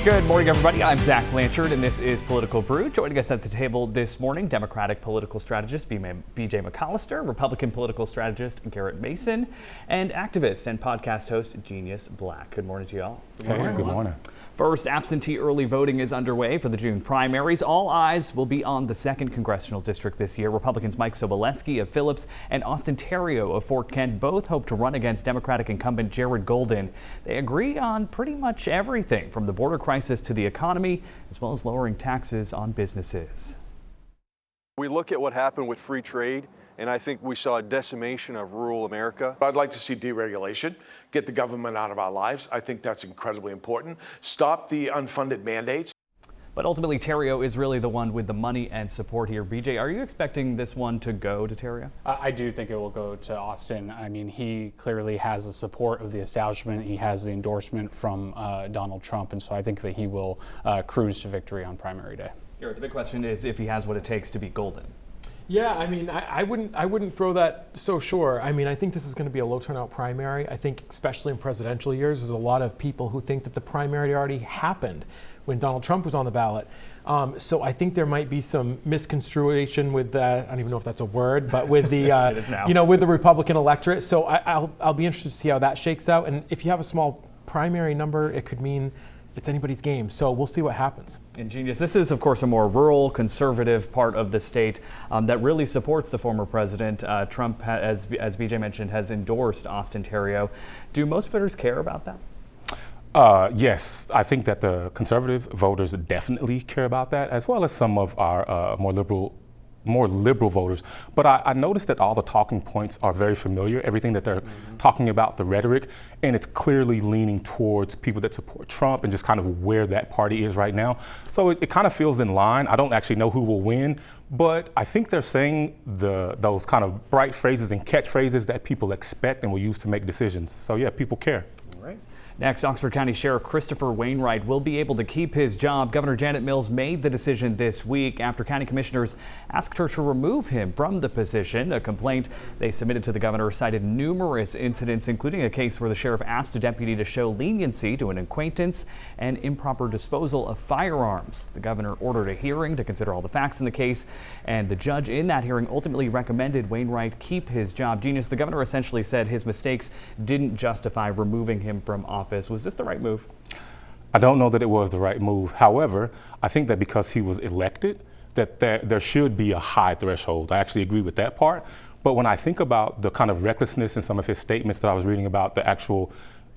Good morning, everybody. I'm Zach Blanchard, and this is Political Brew. Joining us at the table this morning, Democratic political strategist BJ McCollister, Republican political strategist Garrett Mason, and activist and podcast host Genius Black. Good morning to you all. Good morning. First, absentee early voting is underway for the June primaries. All eyes will be on the 2nd Congressional District this year. Republicans Mike Sobolewski of Phillips and Austin Terrio of Fort Kent both hope to run against Democratic incumbent Jared Golden. They agree on pretty much everything from the border crisis to the economy, as well as lowering taxes on businesses. We look at what happened with free trade, and I think we saw a decimation of rural America. I'd like to see deregulation, get the government out of our lives. I think that's incredibly important. Stop the unfunded mandates. But ultimately, Terrio is really the one with the money and support here. BJ, are you expecting this one to go to Terrio? I do think it will go to Austin. I mean, he clearly has the support of the establishment. He has the endorsement from Donald Trump, and so I think that he will cruise to victory on primary day. Garrett, the big question is if he has what it takes to beat Golden. Yeah, I mean, I wouldn't throw that so sure. I mean, I think this is going to be a low turnout primary. I think, especially in presidential years, there's a lot of people who think that the primary already happened when Donald Trump was on the ballot. So I think there might be some misconstruation with that. I don't even know if that's a word, but with the with the Republican electorate. So I'll be interested to see how that shakes out. And if you have a small primary number, it could mean it's anybody's game. So we'll see what happens. And Genius, this is, of course, a more rural, conservative part of the state that really supports the former president. Trump, as BJ mentioned, has endorsed Austin Terrio. Do most voters care about that? Yes, I think that the conservative voters definitely care about that, as well as some of our more liberal voters. But I noticed that all the talking points are very familiar, everything that they're talking about, the rhetoric, and it's clearly leaning towards people that support Trump and just kind of where that party is right now. So it kind of feels in line. I don't actually know who will win, but I think they're saying those kind of bright phrases and catchphrases that people expect and will use to make decisions. So yeah, people care. Next, Oxford County Sheriff Christopher Wainwright will be able to keep his job. Governor Janet Mills made the decision this week after county commissioners asked her to remove him from the position. A complaint they submitted to the governor cited numerous incidents, including a case where the sheriff asked a deputy to show leniency to an acquaintance and improper disposal of firearms. The governor ordered a hearing to consider all the facts in the case, and the judge in that hearing ultimately recommended Wainwright keep his job. Genius, the governor essentially said his mistakes didn't justify removing him from office. Was this the right move? I don't know that it was the right move. However, I think that because he was elected, that there should be a high threshold. I actually agree with that part. But when I think about the kind of recklessness in some of his statements that I was reading about,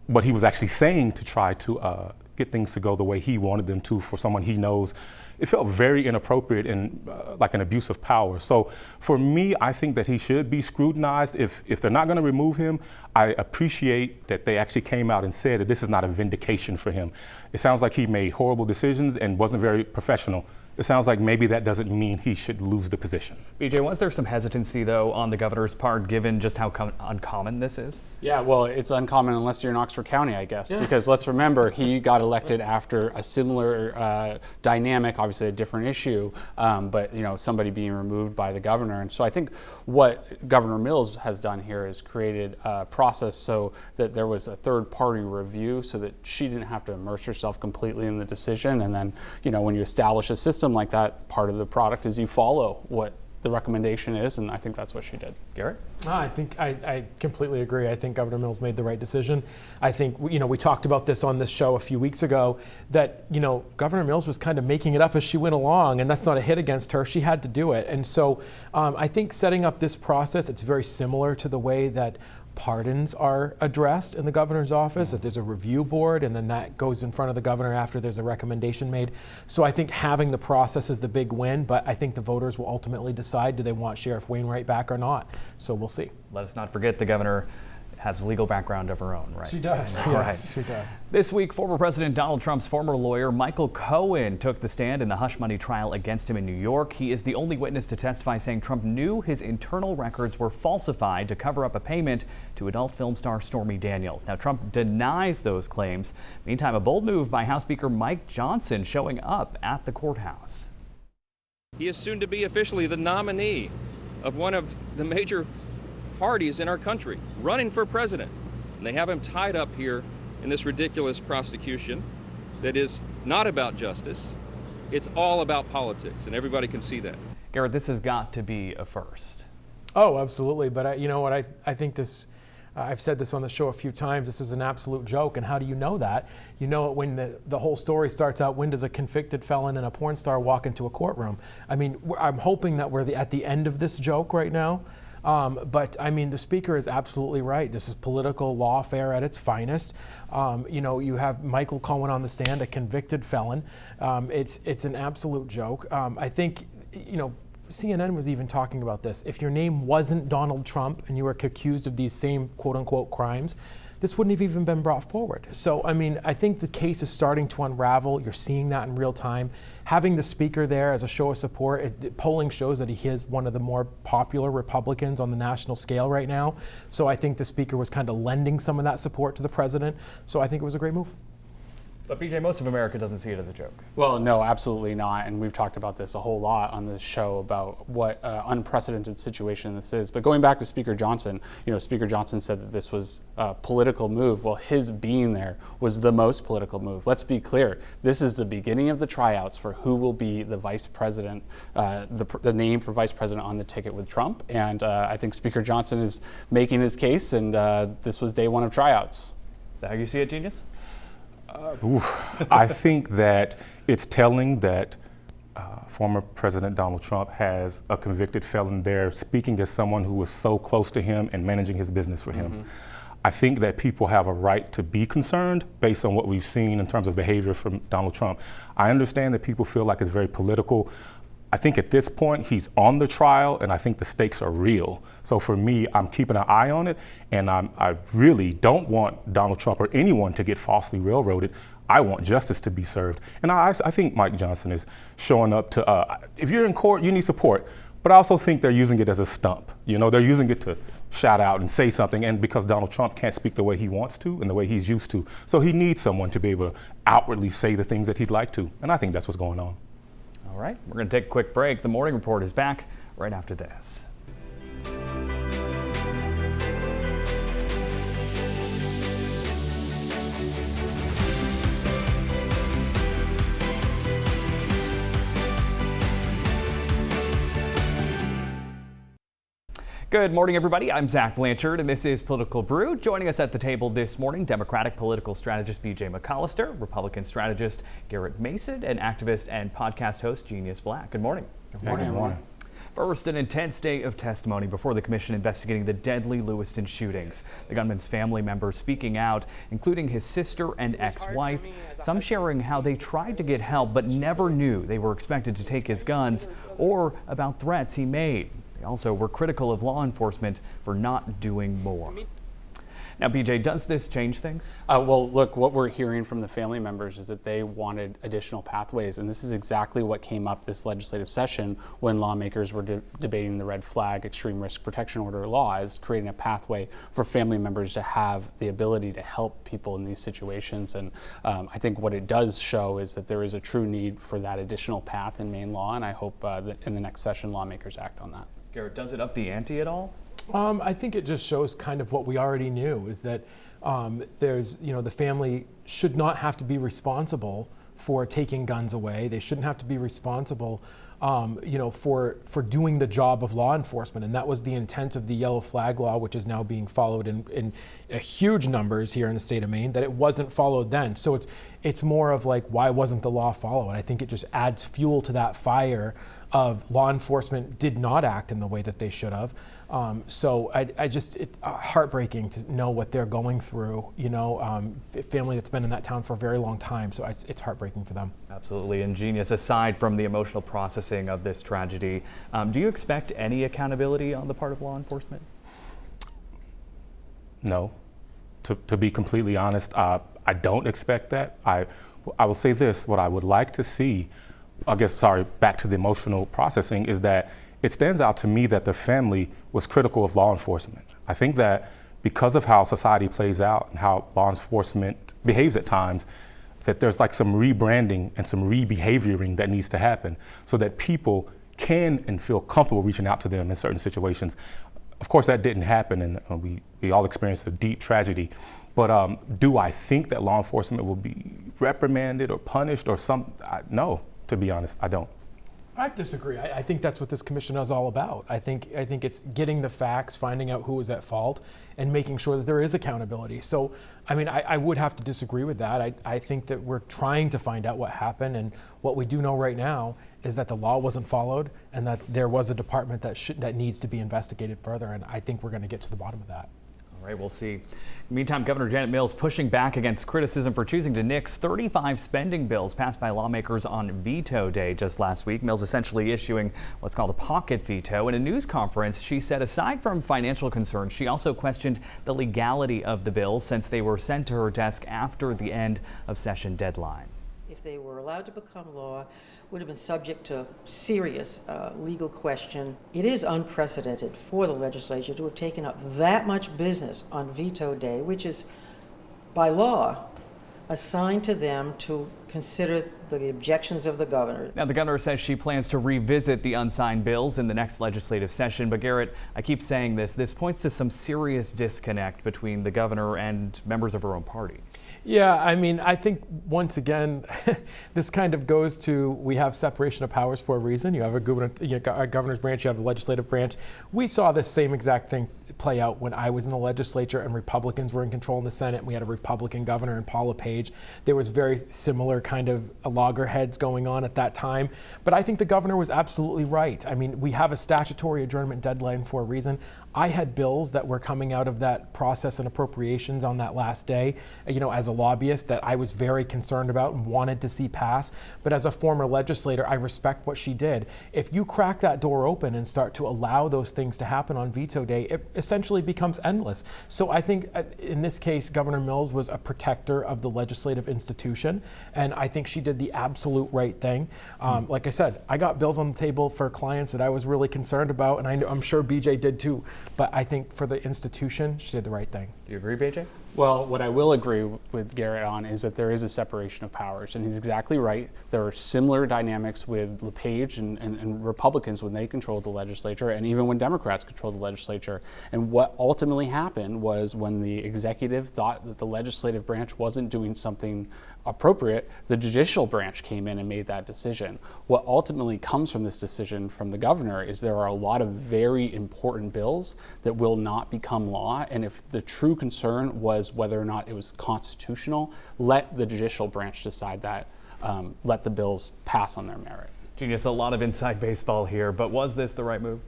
what he was actually saying to try to get things to go the way he wanted them to for someone he knows, it felt very inappropriate and like an abuse of power. So for me, I think that he should be scrutinized. If they're not going to remove him, I appreciate that they actually came out and said that this is not a vindication for him. It sounds like he made horrible decisions and wasn't very professional. It sounds like maybe that doesn't mean he should lose the position. BJ, was there some hesitancy, though, on the governor's part, given just how uncommon this is? Yeah, well, it's uncommon unless you're in Oxford County, I guess, because let's remember, he got elected after a similar dynamic, obviously a different issue, but somebody being removed by the governor. And so I think what Governor Mills has done here is created a process so that there was a third-party review so that she didn't have to immerse herself completely in the decision. And then, when you establish a system like that, part of the product is you follow what the recommendation is, and I think that's what she did. Garrett? I completely agree. I think Governor Mills made the right decision. I think, we talked about this on this show a few weeks ago, that, Governor Mills was kind of making it up as she went along, and that's not a hit against her. She had to do it. And so I think setting up this process, it's very similar to the way that pardons are addressed in the governor's office, that there's a review board, and then that goes in front of the governor after there's a recommendation made. So I think having the process is the big win, but I think the voters will ultimately decide, do they want Sheriff Wainwright back or not? So we'll see. Let us not forget the governor has a legal background of her own, right? She does. Yes, right. She does. This week, former President Donald Trump's former lawyer, Michael Cohen, took the stand in the hush money trial against him in New York. He is the only witness to testify, saying Trump knew his internal records were falsified to cover up a payment to adult film star Stormy Daniels. Now, Trump denies those claims. Meantime, a bold move by House Speaker Mike Johnson showing up at the courthouse. He is soon to be officially the nominee of one of the major parties in our country, running for president. And they have him tied up here in this ridiculous prosecution that is not about justice. It's all about politics, and everybody can see that. Garrett, this has got to be a first. Oh, absolutely. But you know what? I think this, I've said this on the show a few times, this is an absolute joke. And how do you know that? You know it when the whole story starts out, when does a convicted felon and a porn star walk into a courtroom? I mean, I'm hoping that we're at the end of this joke right now. But I mean, the speaker is absolutely right. This is political lawfare at its finest. You know, you have Michael Cohen on the stand, a convicted felon. It's an absolute joke. I think, you know, CNN was even talking about this. If your name wasn't Donald Trump and you were accused of these same quote unquote crimes, this wouldn't have even been brought forward. So, I mean, I think the case is starting to unravel. You're seeing that in real time. Having the speaker there as a show of support, polling shows that he is one of the more popular Republicans on the national scale right now. So I think the speaker was kind of lending some of that support to the president. So I think it was a great move. But BJ, most of America doesn't see it as a joke. Well, no, absolutely not. And we've talked about this a whole lot on this show about what unprecedented situation this is. But going back to Speaker Johnson, you know, Speaker Johnson said that this was a political move. Well, his being there was the most political move. Let's be clear. This is the beginning of the tryouts for who will be the vice president, the name for vice president on the ticket with Trump. And I think Speaker Johnson is making his case, and this was day one of tryouts. Is that how you see it, Genius? I think that it's telling that former President Donald Trump has a convicted felon there speaking as someone who was so close to him and managing his business for him. I think that people have a right to be concerned based on what we've seen in terms of behavior from Donald Trump. I understand that people feel like it's very political. I think at this point he's on the trial, and I think the stakes are real. So for me, I'm keeping an eye on it, and I really don't want Donald Trump or anyone to get falsely railroaded. I want justice to be served. And I think Mike Johnson is showing up to, if you're in court, you need support. But I also think they're using it as a stump. You know, they're using it to shout out and say something, and because Donald Trump can't speak the way he wants to and the way he's used to. So he needs someone to be able to outwardly say the things that he'd like to. And I think that's what's going on. All right, we're going to take a quick break. The Morning Report is back right after this. Good morning, everybody. I'm Zach Blanchard, and this is Political Brew. Joining us at the table this morning, Democratic political strategist BJ McCollister, Republican strategist Garrett Mason, and activist and podcast host Genius Black. Good morning. Good morning, everyone. First, an intense day of testimony before the commission investigating the deadly Lewiston shootings. The gunman's family members speaking out, including his sister and ex-wife, some sharing how they tried to get help but never knew they were expected to take his guns, or about threats he made. They also were critical of law enforcement for not doing more. Now, BJ, does this change things? Well, look, what we're hearing from the family members is that they wanted additional pathways, and this is exactly what came up this legislative session when lawmakers were debating the red flag extreme risk protection order laws, creating a pathway for family members to have the ability to help people in these situations. And I think what it does show is that there is a true need for that additional path in Maine law, and I hope that in the next session lawmakers act on that. Garrett, does it up the ante at all? I think it just shows kind of what we already knew, is that there's, you know, the family should not have to be responsible for taking guns away. They shouldn't have to be responsible, you know, for doing the job of law enforcement. And that was the intent of the yellow flag law, which is now being followed in huge numbers here in the state of Maine, that it wasn't followed then. So it's more of like, why wasn't the law followed? I think it just adds fuel to that fire of law enforcement did not act in the way that they should have. So it's heartbreaking to know what they're going through, you know, family that's been in that town for a very long time. So it's heartbreaking for them. Absolutely. And Genius, aside from the emotional processing of this tragedy, do you expect any accountability on the part of law enforcement? No. To be completely honest, I don't expect that. I will say this, what I would like to see, back to the emotional processing, is that it stands out to me that the family was critical of law enforcement. I think that because of how society plays out and how law enforcement behaves at times, that there's like some rebranding and some re-behavioring that needs to happen so that people can and feel comfortable reaching out to them in certain situations. Of course, that didn't happen, and we all experienced a deep tragedy. But do I think that law enforcement will be reprimanded or punished or no, to be honest, I don't. I disagree. I think that's what this commission is all about. I think it's getting the facts, finding out who was at fault, and making sure that there is accountability. So, I mean, I would have to disagree with that. I think that we're trying to find out what happened, and what we do know right now is that the law wasn't followed, and that there was a department that needs to be investigated further. And I think we're going to get to the bottom of that. All right, we'll see. Meantime, Governor Janet Mills pushing back against criticism for choosing to nix 35 spending bills passed by lawmakers on veto day just last week. Mills essentially issuing what's called a pocket veto. In a news conference, she said aside from financial concerns, she also questioned the legality of the bills since they were sent to her desk after the end of session deadline. If they were allowed to become law, would have been subject to serious legal question. It is unprecedented for the legislature to have taken up that much business on veto day, which is by law assigned to them to consider the objections of the governor. Now, the governor says she plans to revisit the unsigned bills in the next legislative session. But Garrett, I keep saying this points to some serious disconnect between the governor and members of her own party. Yeah, I mean, I think once again, this kind of goes to, we have separation of powers for a reason. You have a governor's branch, you have a legislative branch. We saw this same exact thing play out when I was in the legislature and Republicans were in control in the Senate, and we had a Republican governor in Paula Page. There was very similar kind of loggerheads going on at that time. But I think the governor was absolutely right. I mean, we have a statutory adjournment deadline for a reason. I had bills that were coming out of that process and appropriations on that last day, as a lobbyist, that I was very concerned about and wanted to see pass. But as a former legislator, I respect what she did. If you crack that door open and start to allow those things to happen on veto day, it essentially becomes endless. So I think in this case, Governor Mills was a protector of the legislative institution, and I think she did the absolute right thing. Like I said, I got bills on the table for clients that I was really concerned about, and I'm sure BJ did too. But I think for the institution, she did the right thing. Do you agree, BJ? Well, what I will agree with Garrett on is that there is a separation of powers, and he's exactly right. There are similar dynamics with LePage and Republicans when they controlled the legislature, and even when Democrats controlled the legislature. And what ultimately happened was when the executive thought that the legislative branch wasn't doing something appropriate, the judicial branch came in and made that decision. What ultimately comes from this decision from the governor is there are a lot of very important bills that will not become law, and if the true concern was whether or not it was constitutional, let the judicial branch decide that, let the bills pass on their merit. Genius, a lot of inside baseball here, but was this the right move?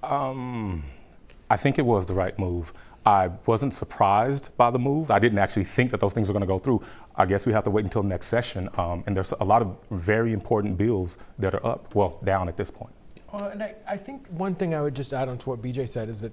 I think it was the right move. I wasn't surprised by the move. I didn't actually think that those things were going to go through. I guess we have to wait until next session. And there's a lot of very important bills that are down at this point. And I think one thing I would just add on to what BJ said is that,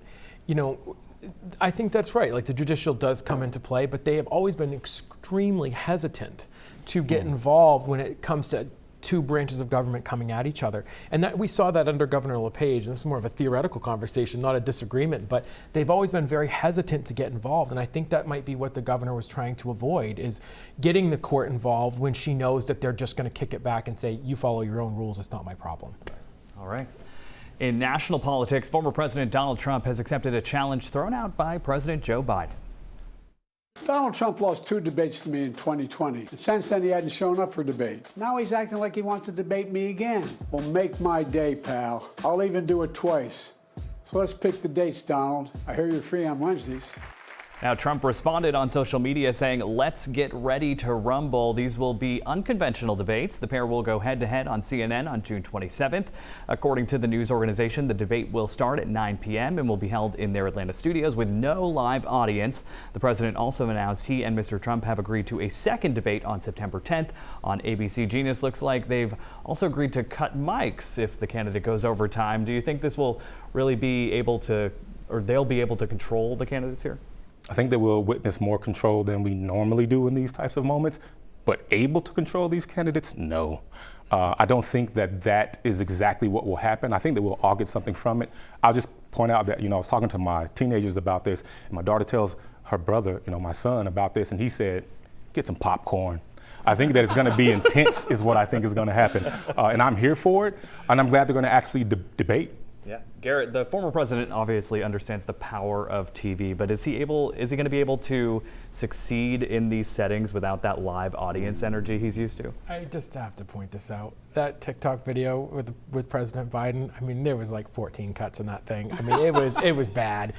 I think that's right. Like, the judicial does come into play, but they have always been extremely hesitant to get involved when it comes to two branches of government coming at each other. And that we saw that under Governor LePage, and this is more of a theoretical conversation, not a disagreement, but they've always been very hesitant to get involved. And I think that might be what the governor was trying to avoid, is getting the court involved when she knows that they're just going to kick it back and say, you follow your own rules, it's not my problem. All right. In national politics, former President Donald Trump has accepted a challenge thrown out by President Joe Biden. Donald Trump lost 2 debates to me in 2020. And since then, he hadn't shown up for debate. Now he's acting like he wants to debate me again. Well, make my day, pal. I'll even do it twice. So let's pick the dates, Donald. I hear you're free on Wednesdays. Now, Trump responded on social media saying, let's get ready to rumble. These will be unconventional debates. The pair will go head-to-head on CNN on June 27th. According to the news organization, the debate will start at 9 p.m. and will be held in their Atlanta studios with no live audience. The president also announced he and Mr. Trump have agreed to a second debate on September 10th on ABC. Genius, looks like they've also agreed to cut mics if the candidate goes over time. Do you think this will really be able to, or they'll be able to control the candidates here? I think that we'll witness more control than we normally do in these types of moments, but able to control these candidates, no. I don't think that is exactly what will happen. I think that we'll all get something from it. I'll just point out that, I was talking to my teenagers about this, and my daughter tells her brother, my son, about this, and he said, get some popcorn. I think that it's going to be intense is what I think is going to happen. And I'm here for it, and I'm glad they're going to actually debate. Yeah, Garrett, the former president obviously understands the power of TV, but is he going to be able to succeed in these settings without that live audience energy he's used to? I just have to point this out. That TikTok video with President Biden, I mean, there was like 14 cuts in that thing. I mean, it was bad.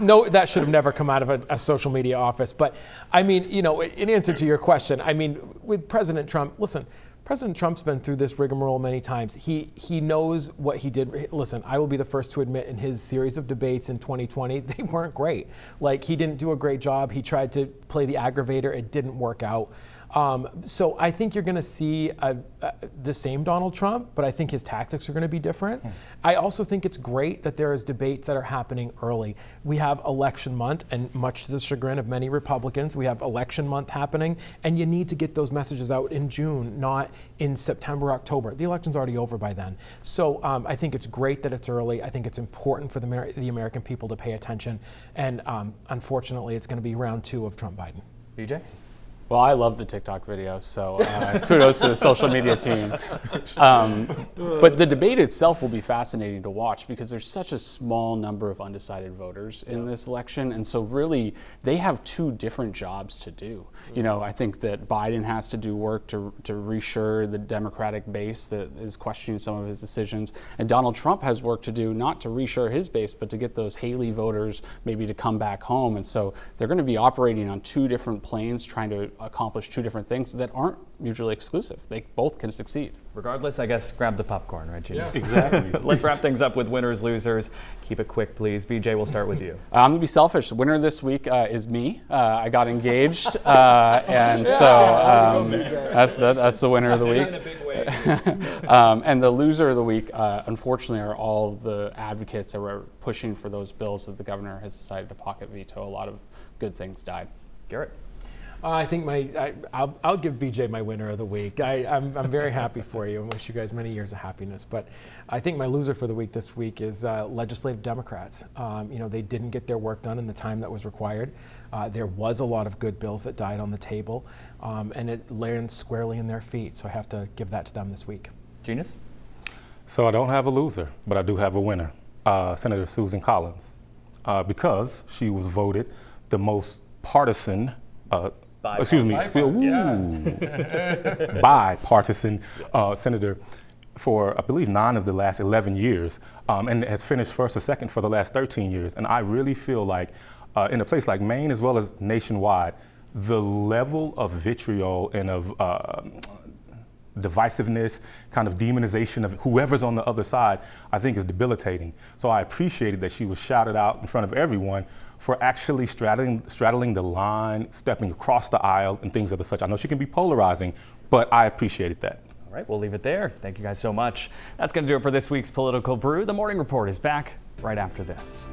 No, that should have never come out of a social media office. But I mean, you know, in answer to your question, I mean, with President Trump, listen, President Trump's been through this rigmarole many times. He knows what he did. Listen, I will be the first to admit in his series of debates in 2020, they weren't great. Like, he didn't do a great job. He tried to play the aggravator. It didn't work out. So I think you're going to see the same Donald Trump, but I think his tactics are going to be different. I also think it's great that there is debates that are happening early. We have election month, and much to the chagrin of many Republicans, we have election month happening, and you need to get those messages out in June, not in September, October. The election's already over by then. So I think it's great that it's early. I think it's important for the American people to pay attention, and unfortunately, it's going to be round 2 of Trump-Biden. BJ? Well, I love the TikTok video, so kudos to the social media team. But the debate itself will be fascinating to watch because there's such a small number of undecided voters in this election, and so really they have 2 different jobs to do. You know, I think that Biden has to do work to reassure the Democratic base that is questioning some of his decisions, and Donald Trump has work to do not to reassure his base, but to get those Haley voters maybe to come back home. And so they're going to be operating on 2 different planes, trying to accomplish 2 different things that aren't mutually exclusive. They both can succeed. Regardless, I guess grab the popcorn, right, Gina? Yes, exactly. Let's wrap things up with winners, losers. Keep it quick, please. BJ, we'll start with you. I'm gonna be selfish. The winner this week is me. I got engaged, and so that's the winner of the week. And the loser of the week, unfortunately, are all the advocates that were pushing for those bills that the governor has decided to pocket veto. A lot of good things died. Garrett? I think I'll give BJ my winner of the week. I'm very happy for you and wish you guys many years of happiness. But I think my loser for the week this week is legislative Democrats. You know, they didn't get their work done in the time that was required. There was a lot of good bills that died on the table, and it lands squarely in their feet. So I have to give that to them this week. Genius? So I don't have a loser, but I do have a winner, Senator Susan Collins, because she was voted the most partisan bipartisan senator for, I believe, 9 of the last 11 years, and has finished first or second for the last 13 years. And I really feel like in a place like Maine, as well as nationwide, the level of vitriol and of divisiveness, kind of demonization of whoever's on the other side, I think is debilitating. So I appreciated that she was shouted out in front of everyone for actually straddling the line, stepping across the aisle, and things of the such. I know she can be polarizing, but I appreciated that. All right, we'll leave it there. Thank you guys so much. That's going to do it for this week's Political Brew. The Morning Report is back right after this.